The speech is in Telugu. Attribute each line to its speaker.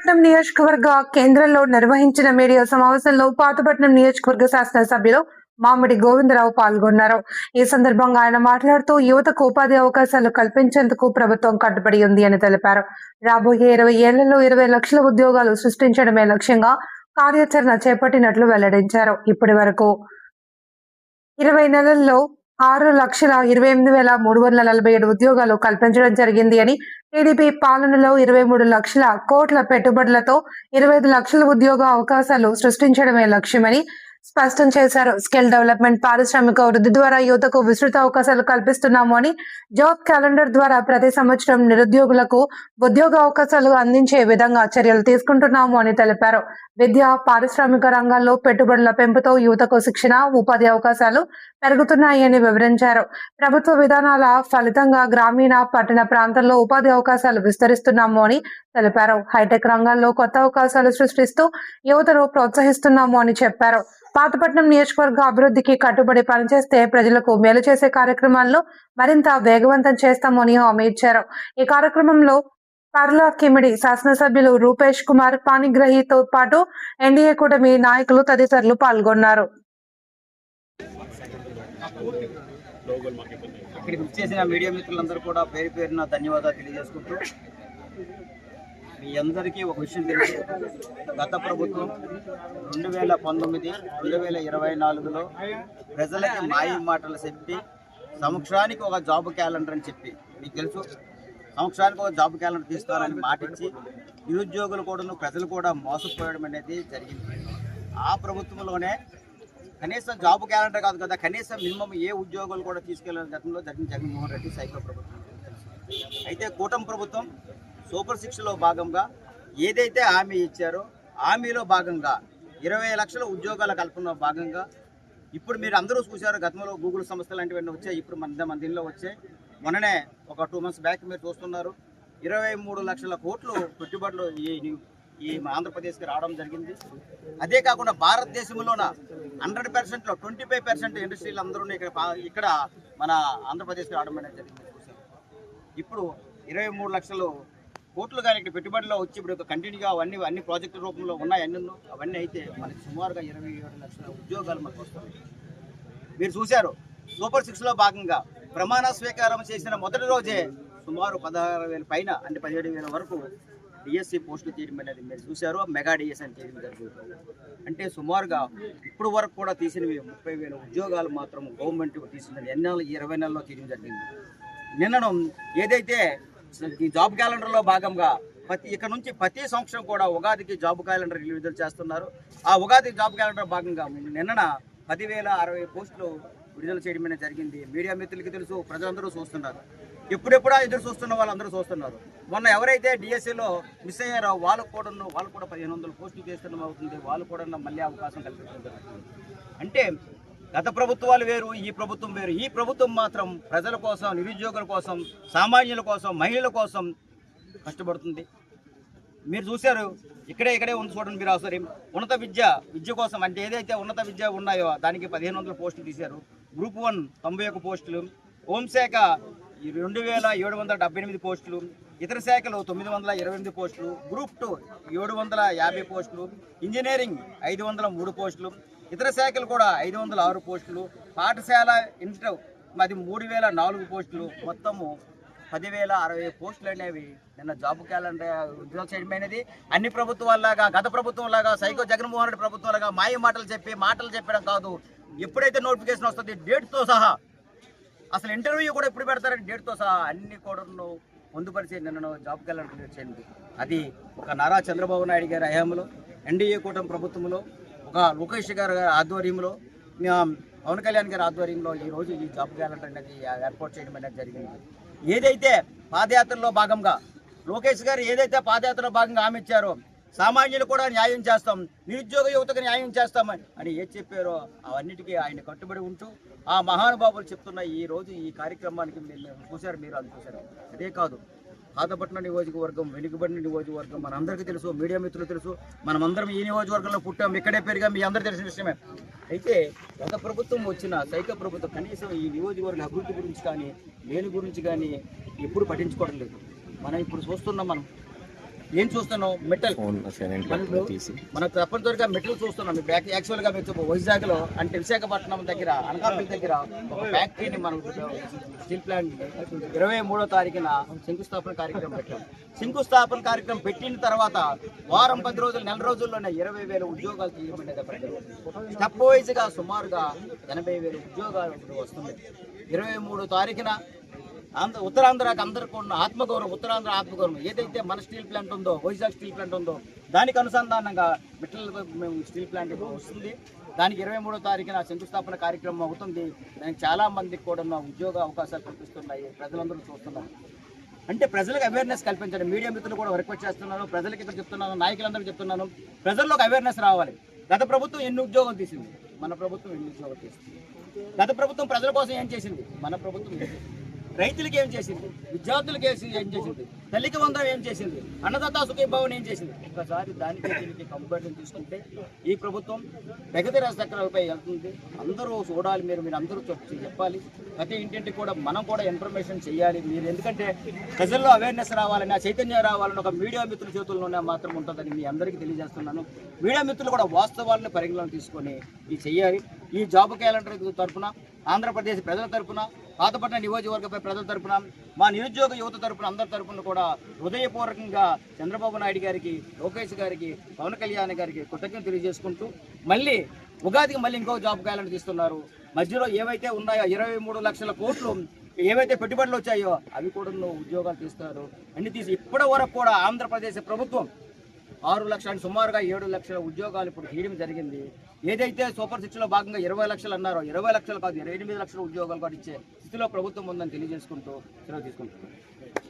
Speaker 1: పాతపట్నం నియోజకవర్గ కేంద్రంలో నిర్వహించిన మీడియా సమావేశంలో పాతపట్నం నియోజకవర్గ శాసనసభ్యులు మామిడి గోవిందరావు పాల్గొన్నారు. ఈ సందర్భంగా ఆయన మాట్లాడుతూ యువతకు ఉపాధి అవకాశాలు కల్పించేందుకు ప్రభుత్వం కట్టుబడి ఉంది అని తెలిపారు. రాబోయే 20 ఏళ్లలో 20 లక్షల ఉద్యోగాలు సృష్టించడమే లక్ష్యంగా కార్యాచరణ చేపట్టినట్లు వెల్లడించారు. ఇప్పటి వరకు 20 నెలల్లో 6,28,347 ఉద్యోగాలు కల్పించడం జరిగింది అని, టీడీపీ పాలనలో 23 లక్షల కోట్ల పెట్టుబడులతో 25 లక్షల ఉద్యోగ అవకాశాలు సృష్టించడమే లక్ష్యమని స్పష్టం చేశారు. స్కిల్ డెవలప్మెంట్, పారిశ్రామిక వృద్ధి ద్వారా యువతకు విస్తృత అవకాశాలు కల్పిస్తున్నాము అని, జాబ్ క్యాలెండర్ ద్వారా ప్రతి సంవత్సరం నిరుద్యోగులకు ఉద్యోగ అవకాశాలు అందించే విధంగా చర్యలు తీసుకుంటున్నాము అని తెలిపారు. విద్య, పారిశ్రామిక రంగాల్లో పెట్టుబడుల పెంపుతో యువతకు శిక్షణ, ఉపాధి అవకాశాలు పెరుగుతున్నాయని వివరించారు. ప్రభుత్వ విధానాల ఫలితంగా గ్రామీణ, పట్టణ ప్రాంతాల్లో ఉపాధి అవకాశాలు విస్తరిస్తున్నాము అని తెలిపారు. హైటెక్ రంగాల్లో కొత్త అవకాశాలు సృష్టిస్తూ యువతను ప్రోత్సహిస్తున్నాము అని చెప్పారు. పాతపట్నం నియోజకవర్గ అభివృద్ధికి కట్టుబడి పనిచేస్తే ప్రజలకు మేలు చేసే కార్యక్రమాలను మరింత వేగవంతం చేస్తామని హామీ ఇచ్చారు. ఈ కార్యక్రమంలో పర్ల కిమిడి శాసనసభ్యులు రూపేష్ కుమార్ పాణిగ్రహితో పాటు ఎన్డీఏ కూటమి నాయకులు తదితరులు పాల్గొన్నారు.
Speaker 2: ఇక్కడికి వచ్చేసిన మీడియా మిత్రులందరూ కూడా పేరు పేరున ధన్యవాదాలు తెలియజేసుకుంటూ, మీ అందరికీ ఒక విషయం తెలుసు. గత ప్రభుత్వం 2019, 2024లో ప్రజలకి మాయ మాటలు చెప్పి సంవత్సరానికి ఒక జాబ్ క్యాలెండర్ అని చెప్పి, మీకు తెలుసు, సంవత్సరానికి ఒక జాబ్ క్యాలెండర్ తీస్తానని మాటిచ్చి నిరుద్యోగులు కూడా ప్రజలు కూడా మోసపోయడం అనేది జరిగింది. ఆ ప్రభుత్వంలోనే కనీసం జాబ్ క్యాలెండర్ కాదు కదా, కనీసం మినిమం ఏ ఉద్యోగాలు కూడా తీసుకెళ్లిన గతంలో జరిగిన జగన్మోహన్ రెడ్డి సైకో ప్రభుత్వం. అయితే కూటమి ప్రభుత్వం సూపర్ 6లో భాగంగా ఏదైతే హామీ ఇచ్చారో హామీలో భాగంగా 20 లక్షల ఉద్యోగాల కల్పనలో భాగంగా ఇప్పుడు మీరు అందరూ చూశారు. గతంలో గూగుల్ సంస్థ లాంటివన్నీ వచ్చాయి, ఇప్పుడు మన దీనిలో వచ్చాయి. మొన్ననే ఒక 2 months బ్యాక్ మీరు చూస్తున్నారు, 23 లక్షల కోట్లు పెట్టుబడులు ఈ ఆంధ్రప్రదేశ్కి రావడం జరిగింది. అదే కాకుండా భారతదేశంలోన 100%లో 25% ఇండస్ట్రీలు అందరూ ఇక్కడ మన ఆంధ్రప్రదేశ్కి రావడం అనేది జరిగింది. ఇప్పుడు 23 లక్షలు కోట్లు కానీ ఇక్కడ పెట్టుబడిలో వచ్చి ఇప్పుడు కంటిన్యూగా అన్ని ప్రాజెక్టు రూపంలో ఉన్నాయి. అవన్నీ అయితే మనకి సుమారుగా 27 లక్షల ఉద్యోగాలు మనకు వస్తాయి. మీరు చూశారు, సూపర్ 6లో భాగంగా ప్రమాణ స్వీకారం చేసిన మొదటి రోజే సుమారు 16,000 పైన, అంటే 17,000 వరకు డిఎస్సి పోస్టులు తీయడం అనేది మీరు చూశారు. మెగా డిఎస్ అని తీయడం జరుగుతుంది. అంటే సుమారుగా ఇప్పుడు వరకు కూడా తీసినవి 30,000 ఉద్యోగాలు మాత్రం గవర్నమెంట్ తీసినది 20 నెలల్లో తీయడం జరిగింది. నిన్నను ఏదైతే ఈ జాబ్ క్యాలెండర్లో భాగంగా ఇక్కడ నుంచి ప్రతి సంవత్సరం కూడా ఉగాదికి జాబ్ క్యాలెండర్ విడుదల చేస్తున్నారు. ఆ ఉగాది జాబ్ క్యాలెండర్ భాగంగా నిన్న 10,060 పోస్టులు విడుదల చేయడం అనేది జరిగింది. మీడియా మిత్రులకి తెలుసు, ప్రజలందరూ చూస్తున్నారు. ఎప్పుడెప్పుడా ఎదురు చూస్తున్న వాళ్ళందరూ చూస్తున్నారు. మొన్న ఎవరైతే డిఎస్సిలో మిస్ అయ్యారో వాళ్ళకు కూడా 1,500 పోస్టులు చేస్తున్నాం అవుతుంది. వాళ్ళు కూడా మళ్ళీ అవకాశం కల్పించడం జరుగుతుంది. అంటే గత ప్రభుత్వాలు వేరు, ఈ ప్రభుత్వం వేరు. ఈ ప్రభుత్వం మాత్రం ప్రజల కోసం, నిరుద్యోగుల కోసం, సామాన్యుల కోసం, మహిళల కోసం కష్టపడుతుంది. మీరు చూశారు, ఇక్కడే ఉంది చూడండి మీరు. అవసరం ఉన్నత విద్య కోసం, అంటే ఏదైతే ఉన్నత విద్య ఉన్నాయో దానికి 1,500 పోస్టులు తీశారు. గ్రూప్ 1 91 పోస్టులు, హోంశాఖ 2,778 పోస్టులు, ఇతర శాఖలు 928 పోస్టులు, గ్రూప్ 2 750 పోస్టులు, ఇంజనీరింగ్ 503 పోస్టులు, ఇతర శాఖలు కూడా 506 పోస్టులు, పాఠశాల ఇంటర్ 3,004 పోస్టులు, మొత్తము 10,060 పోస్టులు అనేవి నిన్న జాబ్ క్యాలెండర్ విడుదల చేయడం అనేది అన్ని ప్రభుత్వాల్లాగా, గత ప్రభుత్వంలాగా, సైకో జగన్మోహన్ రెడ్డి ప్రభుత్వంలాగా మాయ మాటలు చెప్పడం కాదు. ఎప్పుడైతే నోటిఫికేషన్ వస్తుంది డేట్తో సహా, అసలు ఇంటర్వ్యూ కూడా ఎప్పుడు పెడతారని డేట్తో సహా అన్ని కూడా పొందుపరిచి నిన్న జాబ్ క్యాలెండర్ రిలీజ్ చేయండి. అది ఒక నారా చంద్రబాబు నాయుడు గారి హయాంలో, ఎన్డీఏ కూటమి ప్రభుత్వంలో, ఒక లోకేష్ గారి ఆధ్వర్యంలో, పవన్ కళ్యాణ్ గారి ఆధ్వర్యంలో ఈరోజు ఈ జాబ్ క్యాలెండర్ అనేది ఏర్పాటు చేయడం అనేది జరిగింది. ఏదైతే పాదయాత్రలో భాగంగా లోకేష్ గారు ఏదైతే పాదయాత్రలో భాగంగా హామీ ఇచ్చారో, సామాన్యులు కూడా న్యాయం చేస్తాం, నిరుద్యోగ యువతకు న్యాయం చేస్తామని ఏది చెప్పారో అవన్నిటికీ ఆయన కట్టుబడి ఉంటూ ఆ మహానుభావులు చెప్తున్న ఈ రోజు ఈ కార్యక్రమానికి మీరు చూశారు. అదే కాదు, పాతపట్నం నియోజకవర్గం వెనుకబడిన నియోజకవర్గం మనందరికీ తెలుసు, మీడియా మిత్రులు తెలుసు. మనమందరం ఈ నియోజకవర్గంలో పుట్టాం, ఇక్కడే పెరిగాం, మీ అందరూ తెలిసిన విషయమే. అయితే గత ప్రభుత్వం వచ్చిన సైకో ప్రభుత్వం కనీసం ఈ నియోజకవర్గ అభివృద్ధి గురించి కానీ, లేని గురించి కానీ ఎప్పుడు పట్టించుకోవడం లేదు. మనం ఇప్పుడు చూస్తున్నాం, మనం ఏం చూస్తున్నాం మెటల్ మనకు తప్పనిసరిగా మెటల్ చూస్తున్నాం. యాక్చువల్గా మీరు వైజాగ్లో అంటే విశాఖపట్నం దగ్గర అనకాపల్లి దగ్గర ఒక ఫ్యాక్టరీని మనం స్టీల్ ప్లాంట్ 23వ తారీఖున శంకుస్థాపన కార్యక్రమం పెట్టాం. శంకుస్థాపన కార్యక్రమం పెట్టిన తర్వాత వారం 10 రోజులు నెల రోజుల్లోనే 20,000 ఉద్యోగాలు తీయమనేది స్టెప్ వైజ్గా సుమారుగా 80,000 ఉద్యోగాలు వస్తుంది. 23వ తారీఖున ఉత్తరాంధ్రకి అందరికీ ఉన్న ఆత్మగౌరవం, ఉత్తరాంధ్ర ఆత్మగౌరవం ఏదైతే మన స్టీల్ ప్లాంట్ ఉందో, వైజాగ్ స్టీల్ ప్లాంట్ ఉందో, దానికి అనుసంధానంగా మిట్టల్ మేము స్టీల్ ప్లాంట్ వస్తుంది. దానికి 23వ తారీఖున శంకుస్థాపన కార్యక్రమం అవుతుంది. దానికి చాలా మందికి కూడా ఉద్యోగ అవకాశాలు కల్పిస్తున్నాయి. ప్రజలందరూ చూస్తున్నారు. అంటే ప్రజలకు అవేర్నెస్ కల్పించండి. మీడియా మిత్రులు కూడా రిక్వెస్ట్ చేస్తున్నాను, ప్రజలకి ఇక్కడ చెప్తున్నాను, నాయకులందరికీ చెప్తున్నాను, ప్రజల్లోకి అవేర్నెస్ రావాలి. గత ప్రభుత్వం ఎన్ని ఉద్యోగాలు తీసింది, మన ప్రభుత్వం ఎన్ని ఉద్యోగాలు తీసింది. గత ప్రభుత్వం ప్రజల కోసం ఏం చేసింది, మన ప్రభుత్వం ఏం చేసింది. రైతులకి ఏం చేసింది, విద్యార్థులకి ఏం చేసింది, తల్లికి వందనం ఏం చేసింది, అన్నదాత సుఖీభావం ఏం చేసింది. ఒక్కసారి దానికి దీనికి కంపారిజన్ తీసుకుంటే ఈ ప్రభుత్వం ప్రగతి చక్రాలపై వెళ్తుంది. అందరూ చూడాలి, మీరు అందరూ చెప్పాలి. ప్రతి ఇంటింటికి కూడా మనం కూడా ఇన్ఫర్మేషన్ చేయాలి. మీరు ఎందుకంటే ప్రజల్లో అవేర్నెస్ రావాలని, ఆ చైతన్యం రావాలని ఒక మీడియా మిత్రుల చేతుల్లోనే మాత్రం ఉంటుందని మీ అందరికీ తెలియజేస్తున్నాను. మీడియా మిత్రులు కూడా వాస్తవాలను పరిగణలోకి తీసుకొని ఇది చెయ్యాలి. ఈ జాబ్ క్యాలెండర్ తరఫున, ఆంధ్రప్రదేశ్ ప్రజల తరఫున, పాతపట్నం నియోజకవర్గ ప్రజల తరఫున, మా నిరుద్యోగ యువత తరఫున, అందరి తరఫున కూడా హృదయపూర్వకంగా చంద్రబాబు నాయుడు గారికి, లోకేష్ గారికి, పవన్ కళ్యాణ్ గారికి కృతజ్ఞతలు తెలియజేసుకుంటూ మళ్ళీ ఉగాదికి మళ్ళీ ఇంకో జాబ్ క్యాలెండర్ తీస్తున్నారు. మధ్యలో ఏవైతే ఉన్నాయో 23 లక్షల కోట్లు ఏవైతే పెట్టుబడులు వచ్చాయో అవి కూడా ఉద్యోగాలు తీస్తారు. అన్ని తీసి ఇప్పటి వరకు కూడా ఆంధ్రప్రదేశ్ ప్రభుత్వం 6 లక్షలు సుమారుగా 7 లక్షల ఉద్యోగాలు ఇప్పుడు తీయడం జరిగింది. ఏదైతే సూపర్ 6లో భాగంగా 20 లక్షలు అన్నారో 20 లక్షలు కాదు 28 లక్షల ఉద్యోగాలు కూడా ఇచ్చే స్థితిలో ప్రభుత్వం ఉందని తెలియజేసుకుంటూ సెలవు తీసుకుంటున్నాను.